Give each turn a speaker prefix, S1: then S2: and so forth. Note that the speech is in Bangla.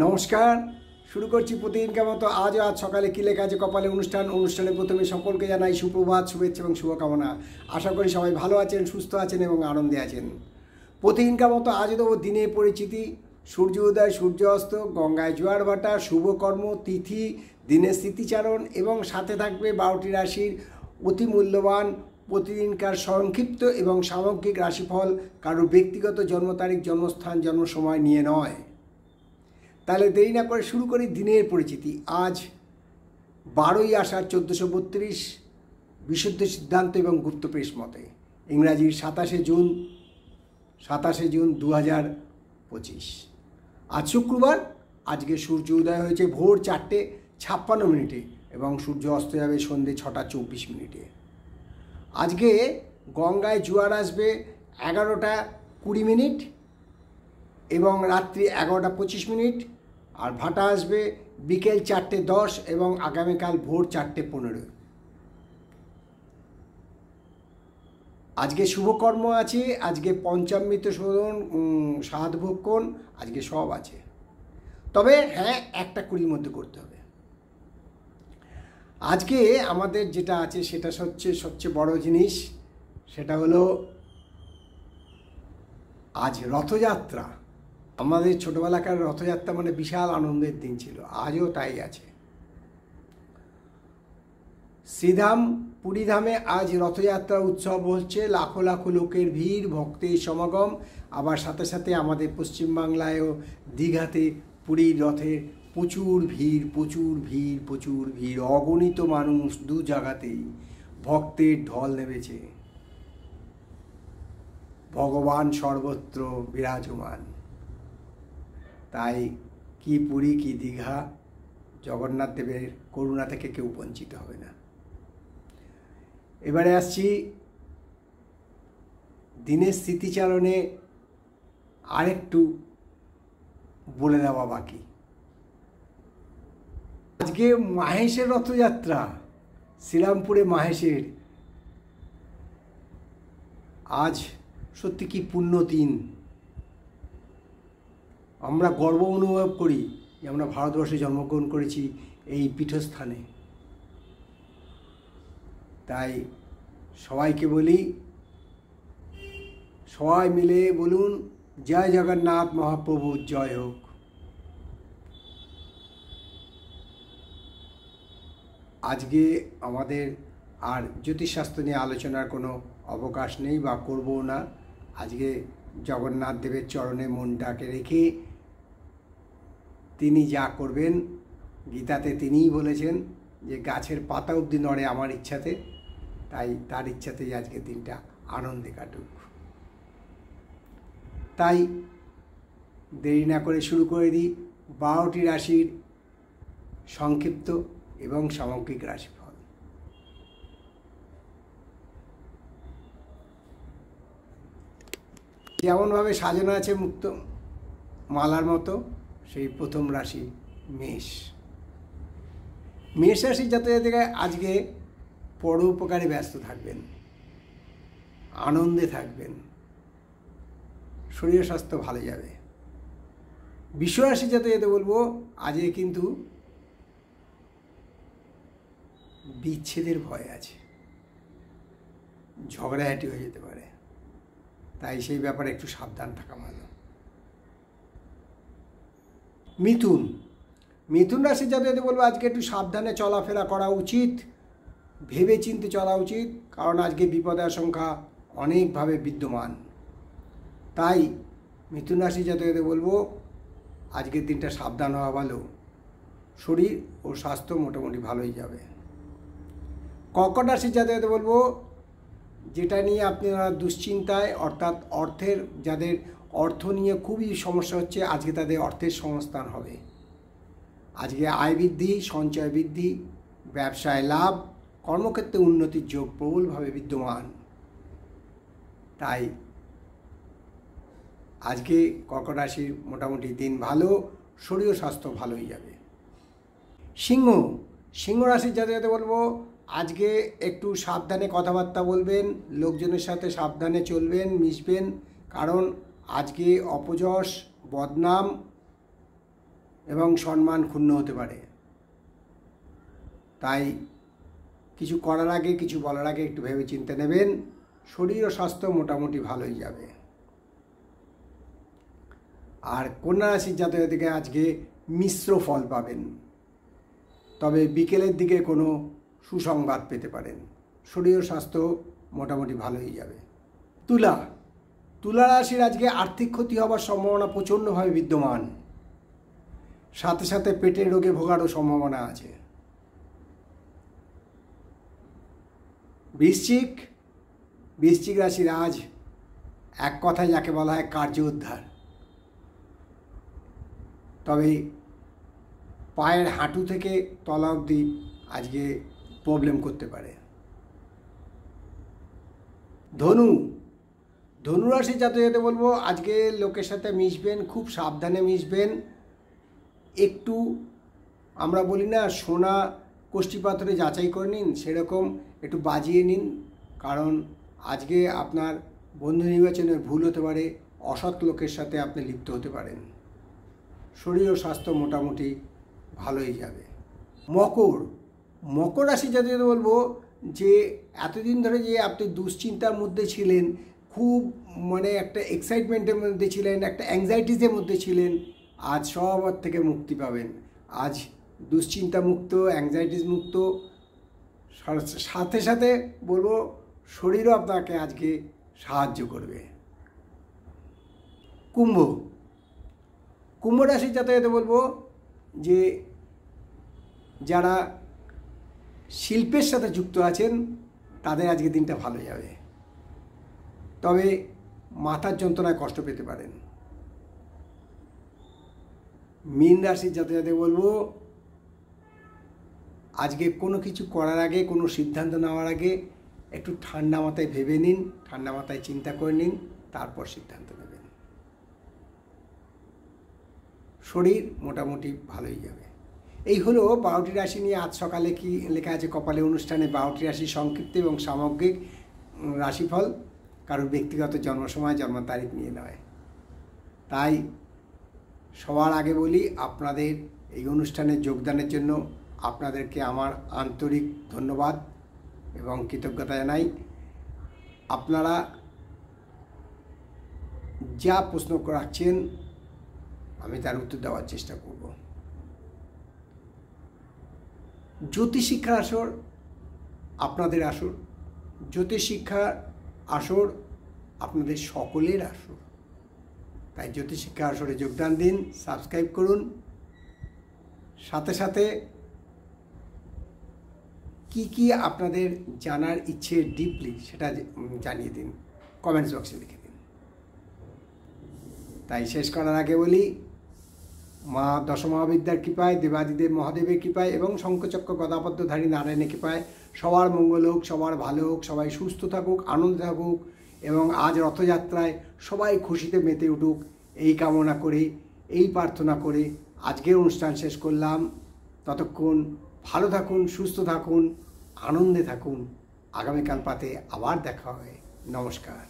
S1: নমস্কার। শুরু করছি প্রতিদিনকার মতো আজ সকালে কি লেখা আছে কপালে অনুষ্ঠানে প্রথমে সকলকে জানাই সুপ্রভাত, শুভেচ্ছা এবং শুভকামনা। আশা করি সবাই ভালো আছেন, সুস্থ আছেন এবং আনন্দে আছেন। প্রতিদিনকার মতো আজ দেবো দিনের পরিচিতি, সূর্য উদয়, সূর্য অস্ত, গঙ্গায় জোয়ার ভাটা, শুভকর্ম, তিথি, দিনের স্মৃতিচারণ এবং সাথে থাকবে 12টি রাশির অতি মূল্যবান প্রতিদিনকার সংক্ষিপ্ত এবং সামগ্রিক রাশিফল, কারোর ব্যক্তিগত জন্ম তারিখ, জন্মস্থান, জন্ম সময় নিয়ে নয়। তাহলে দেরি না করে শুরু করি দিনের পরিচিতি। আজ 12ই আষাঢ় 1432 বিশুদ্ধ সিদ্ধান্ত এবং গুপ্তপ্রেস মতে, ইংরাজির 27শে জুন 2025। আজ শুক্রবার। আজকে সূর্য উদয় হয়েছে ভোর 4:56 এবং সূর্য অস্ত যাবে সন্ধ্যে 6:24। আজকে গঙ্গায় জোয়ার আসবে 11:20 এবং রাত্রি 11:25, আর ভাটা আসবে বিকেল 4:10 এবং আগামীকাল ভোর 4:15। আজকে শুভকর্ম আছে, আজকে পঞ্চামৃত শোধন, সাধভক্ষণ, আজকে সব আছে। তবে হ্যাঁ, 1:20 মধ্যে করতে হবে। আজকে আমাদের যেটা আছে সেটা সবচেয়ে বড় জিনিস, সেটা হলো আজ রথযাত্রা। আমাদের ছোটোবেলাকার রথযাত্রা মানে বিশাল আনন্দের দিন ছিল, আজও তাই আছে। শ্রীধাম পুরীধামে আজ রথযাত্রা উৎসব হচ্ছে, লাখো লাখো লোকের ভিড়, ভক্তের সমাগম। আবার সাথে সাথে আমাদের পশ্চিমবাংলায়ও দীঘাতে পুরীর রথের প্রচুর ভিড়, অগণিত মানুষ, দু জায়গাতেই ভক্তের ঢল নেমেছে। ভগবান সর্বত্র বিরাজমান। তাই কি পুরী কি দীঘা, জগন্নাথ দেবের করুণা থেকে কেউ বঞ্চিত হবে না। এবারে আসছি দিনের স্মৃতিচারণে। আরেকটু বলে দেওয়া বাকি। আজকে মাহেশের রথযাত্রা, শ্রীরামপুরে মাহেশের। আজ সত্যি কি পুণ্য দিন। আমরা গর্ব অনুভব করি যে আমরা ভারতবর্ষে জন্মগ্রহণ করেছি এই পীঠস্থানে। তাই সবাইকে বলি, সবাই মিলে বলুন, জয় জগন্নাথ মহাপ্রভু জয় হোক। আজকে আমাদের আর জ্যোতিষশাস্ত্র নিয়ে আলোচনার কোনো অবকাশ নেই বা করবও না। আজকে জগন্নাথ দেবের চরণে মনটাকে রেখে তিনি যা করবেন, গীতাতে তিনিই বলেছেন যে গাছের পাতা অবধি নড়ে আমার ইচ্ছাতে, তাই তার ইচ্ছাতেই আজকের দিনটা আনন্দে কাটুক। তাই দেরি না করে শুরু করে দিই 12টি রাশির সংক্ষিপ্ত এবং সামগ্রিক রাশিফল। যেমনভাবে সাজানো আছে মুক্ত মালার মতো, সেই প্রথম রাশি মেষ। মেষ রাশির জাতক আজকে পরোপকারে ব্যস্ত থাকবেন, আনন্দে থাকবেন, শরীর স্বাস্থ্য ভালো যাবে। বিশ্বরাশির জাতক বলবো আজকে কিন্তু বিচ্ছেদের ভয় আছে, ঝগড়াঝাটি হয়ে যেতে পারে, তাই সেই ব্যাপারে একটু সাবধান থাকা ভালো। মিথুন রাশির জাতক বলবো আজকে একটু সাবধানে চলাফেরা করা উচিত, ভেবে চিন্তে চলা উচিত, কারণ আজকে বিপদের আশঙ্কা অনেকভাবে বিদ্যমান। তাই মিথুন রাশির জাতক বলবো আজকের দিনটা সাবধান হওয়া ভালো, শরীর ও স্বাস্থ্য মোটামুটি ভালোই যাবে। কর্কট রাশির জাতক বলবো যেটা নিয়ে আপনারা দুশ্চিন্তায়, অর্থাৎ অর্থের, যাদের অর্থ নিয়ে খুবই সমস্যা হচ্ছে, আজকে তাদের অর্থের সংস্থান হবে। আজকে আয় বৃদ্ধি, সঞ্চয় বৃদ্ধি, ব্যবসায় লাভ, কর্মক্ষেত্রে উন্নতির যোগ প্রবলভাবে বিদ্যমান। তাই আজকে কর্কট রাশির মোটামুটি দিন ভালো, শরীর স্বাস্থ্য ভালোই যাবে। সিংহ রাশির জাতক বলবো আজকে একটু সাবধানে কথাবার্তা বলবেন, লোকজনের সাথে সাবধানে চলবেন, মিশবেন, কারণ আজকে অপযশ, বদনাম এবং সম্মান ক্ষুণ্ণ হতে পারে। তাই কিছু করার আগে, কিছু বলার আগে একটু ভেবে চিন্তে নেবেন। শরীর ও স্বাস্থ্য মোটামুটি ভালোই যাবে। আর কন্যা রাশির জাতকদেরকে আজকে মিশ্র ফল পাবেন, তবে বিকেলের দিকে কোনো সুসংবাদ পেতে পারেন। শরীর ও স্বাস্থ্য মোটামুটি ভালোই যাবে। তুলা রাশির আজকে আর্থিক ক্ষতি হওয়ার সম্ভাবনা প্রচণ্ডভাবে বিদ্যমান, সাথে সাথে পেটের রোগে ভোগারও সম্ভাবনা আছে। বৃশ্চিক রাশির আজ এক কথায় যাকে বলা হয় কার্য উদ্ধার, তবে পায়ের হাঁটু থেকে তলা অবধি আজকে প্রবলেম করতে পারে। ধনুরাশির জাতকদের বলবো আজকে লোকের সাথে মিশবেন, খুব সাবধানে মিশবেন। একটু আমরা বলি না সোনা কোষ্ঠী পাথরে যাচাই করে নিন, সেরকম একটু বাজিয়ে নিন, কারণ আজকে আপনার বন্ধু নির্বাচনে ভুল হতে পারে, অসৎ লোকের সাথে আপনি লিপ্ত হতে পারেন। শরীর ও স্বাস্থ্য মোটামুটি ভালোই যাবে। মকর রাশি জাতকদের বলবো যে এতদিন ধরে যে আপনি দুশ্চিন্তার মধ্যে ছিলেন, খুব মানে একটা এক্সাইটমেন্টের মধ্যে ছিলেন, একটা অ্যাংজাইটিসের মধ্যে ছিলেন, আজ সব থেকে মুক্তি পাবেন। আজ দুশ্চিন্তা মুক্ত, অ্যাংজাইটিস মুক্ত, সাথে সাথে বলবো শরীরও আপনাকে আজকে সাহায্য করবে। কুম্ভ রাশির জাতকদের বলবো যে যারা শিল্পের সাথে যুক্ত আছেন তাদের আজকে দিনটা ভালো যাবে, তবে মাথার যন্ত্রণায় কষ্ট পেতে পারেন। মীন রাশির জাতকদের বলবো আজকে কোনো কিছু করার আগে, কোনো সিদ্ধান্ত নেওয়ার আগে একটু ঠান্ডা মাথায় ভেবে নিন, ঠান্ডা মাথায় চিন্তা করে নিন, তারপর সিদ্ধান্ত নেবেন। শরীর মোটামুটি ভালোই যাবে। এই হলো 12টি রাশি নিয়ে আজ সকালে কি লেখা আছে কপালে অনুষ্ঠানে 12টি রাশির সংক্ষিপ্ত এবং সামগ্রিক রাশিফল, কারোর ব্যক্তিগত জন্ম সময়, জন্ম তারিখ নিয়ে নয়। তাই সবার আগে বলি, আপনাদের এই অনুষ্ঠানে যোগদানের জন্য আপনাদেরকে আমার আন্তরিক ধন্যবাদ এবং কৃতজ্ঞতা জানাই। আপনারা যা প্রশ্ন রাখছেন আমি তার উত্তর দেওয়ার চেষ্টা করব। জ্যোতিষশিক্ষার আসর আপনাদের আসর, জ্যোতিষশিক্ষার আসর আপনাদের সকলের আসর। তাই জ্যোতিষশিক্ষা আসরে যোগদান দিন, সাবস্ক্রাইব করুন, সাথে সাথে কি আপনাদের জানার ইচ্ছে ডিপলি সেটা জানিয়ে দিন, কমেন্টস বক্সে লিখে দিন। তাই শেষ করার আগে বলি, মা দশমহাবিদ্যার কৃপায়, দেবাদিদেব মহাদেবের কৃপায় এবং শঙ্খচক্র গদাপদ্মধারী নারায়ণের কৃপায় সবার মঙ্গল হোক, সবার ভালো হোক, সবাই সুস্থ থাকুক, আনন্দে থাকুক এবং আজ রথযাত্রায় সবাই খুশিতে মেতে উঠুক, এই কামনা করে, এই প্রার্থনা করে আজকের অনুষ্ঠান শেষ করলাম। ততক্ষণ ভালো থাকুন, সুস্থ থাকুন, আনন্দে থাকুন। আগামীকাল পাতে আবার দেখা হবে। নমস্কার।